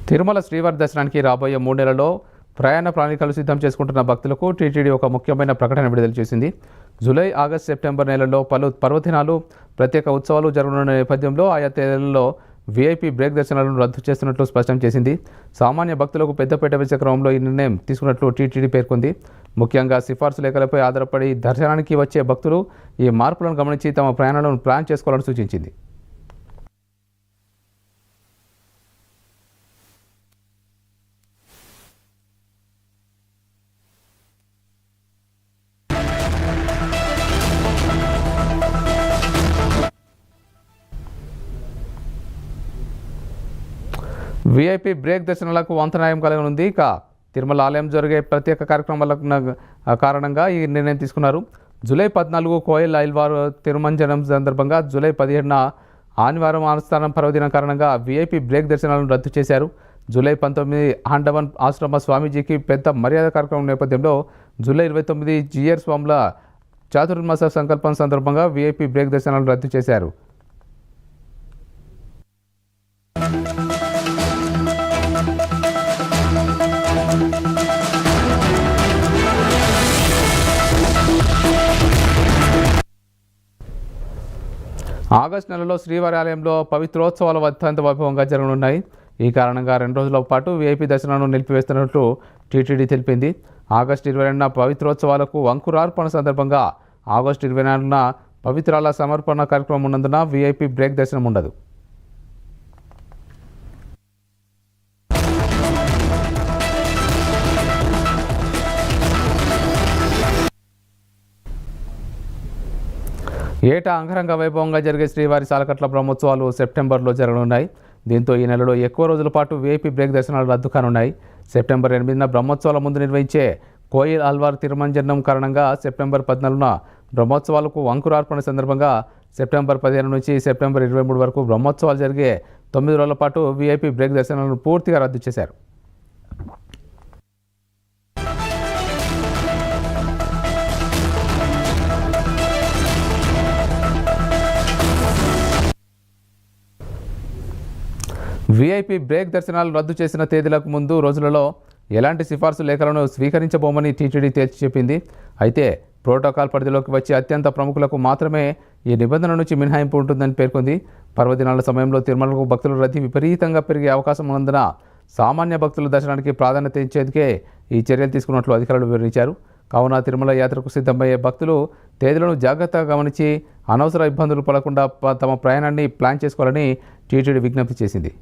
తిరుమల శ్రీవారి దర్శనానికి రాబోయే 3 నెలల్లో ప్రయాణ ప్రణాళికలు సిద్ధం చేసుకుంటున్న భక్తులకు టీటీడీ ఒక ముఖ్యమైన ప్రకటన విడుదల చేసింది. జూలై, ఆగస్టు, సెప్టెంబర్ నెలల్లో పలు పర్వదినాలు, ప్రత్యేక ఉత్సవాలు జరగనున్న నేపథ్యంలో ఆయా తేదీలలో వీఐపీ బ్రేక్ దర్శనాలను రద్దు చేస్తున్నట్లు స్పష్టం చేసింది. సామాన్య భక్తులకు పెద్దపీట వేసే క్రమంలో ఈ నిర్ణయం తీసుకున్నట్లు టీటీడీ పేర్కొంది. ముఖ్యంగా సిఫార్సు లేఖలపై ఆధారపడి దర్శనానికి వచ్చే భక్తులు ఈ మార్పులను గమనించి తమ ప్రయాణాలను ప్లాన్ చేసుకోవాలని సూచించింది. వీఐపీ బ్రేక్ దర్శనాలకు వంతనాయం కలగనుంది. ఇక తిరుమల ఆలయం జరిగే ప్రత్యేక కార్యక్రమాల కారణంగా ఈ నిర్ణయం తీసుకున్నారు. జూలై 14 కోయిల్ ఆల్వార్ తిరుమంజనం సందర్భంగా జూలై 17న ఆదివారం ఆస్థానం పర్వదినం కారణంగా వీఐపీ బ్రేక్ దర్శనాలను రద్దు చేశారు. జూలై 19 ఆండవన్ ఆశ్రమ స్వామీజీకి పెద్ద మర్యాద కార్యక్రమం నేపథ్యంలో జూలై 29 జిఆర్ స్వాముల చాతుర్మాస సంకల్పం సందర్భంగా వీఐపీ బ్రేక్ దర్శనాలను రద్దు చేశారు. ఆగస్టు నెలలో శ్రీవారి ఆలయంలో పవిత్రోత్సవాలు అత్యంత వైభవంగా జరగనున్నాయి. ఈ కారణంగా 2 రోజుల పాటు వీఐపీ దర్శనాలను నిలిపివేస్తున్నట్లు టీటీడీ తెలిపింది. ఆగస్టు 22న పవిత్రోత్సవాలకు అంకురార్పణ సందర్భంగా ఆగస్టు 24న పవిత్రాల సమర్పణ కార్యక్రమం ఉన్నందున వీఐపీ బ్రేక్ దర్శనం ఉండదు. ఏటా అంగరంగ వైభవంగా జరిగే శ్రీవారి సాలకట్ల బ్రహ్మోత్సవాలు సెప్టెంబర్లో జరగనున్నాయి. దీంతో ఈ నెలలో ఎక్కువ రోజుల పాటు వీఐపీ బ్రేక్ దర్శనాలు రద్దు కానున్నాయి. సెప్టెంబర్ 8న బ్రహ్మోత్సవాల ముందు నిర్వహించే కోయిల్ ఆల్వార్ తిరుమంజనం కారణంగా సెప్టెంబర్ 14న బ్రహ్మోత్సవాలకు అంకురార్పణ సందర్భంగా సెప్టెంబర్ 15 నుంచి సెప్టెంబర్ 23 వరకు బ్రహ్మోత్సవాలు జరిగే 9 రోజుల పాటు వీఐపీ బ్రేక్ దర్శనాలను పూర్తిగా రద్దు చేశారు. వీఐపీ బ్రేక్ దర్శనాలు రద్దు చేసిన తేదీలకు ముందు రోజులలో ఎలాంటి సిఫార్సు లేఖలను స్వీకరించబోమని టీటీడీ తేల్చి చెప్పింది. అయితే ప్రోటోకాల్ పరిధిలోకి వచ్చే అత్యంత ప్రముఖులకు మాత్రమే ఈ నిబంధన నుంచి మినహాయింపు ఉంటుందని పేర్కొంది. పర్వదినాల సమయంలో తిరుమలకు భక్తుల రద్దీ విపరీతంగా పెరిగే అవకాశం ఉన్నందున సామాన్య భక్తుల దర్శనానికి ప్రాధాన్యత ఇచ్చేందుకే ఈ చర్యలు తీసుకున్నట్లు అధికారులు వివరించారు. కావున తిరుమల యాత్రకు సిద్ధమయ్యే భక్తులు తేదీలను జాగ్రత్తగా గమనించి అనవసర ఇబ్బందులు పడకుండా తమ ప్రయాణాన్ని ప్లాన్ చేసుకోవాలని టీటీడీ విజ్ఞప్తి చేసింది.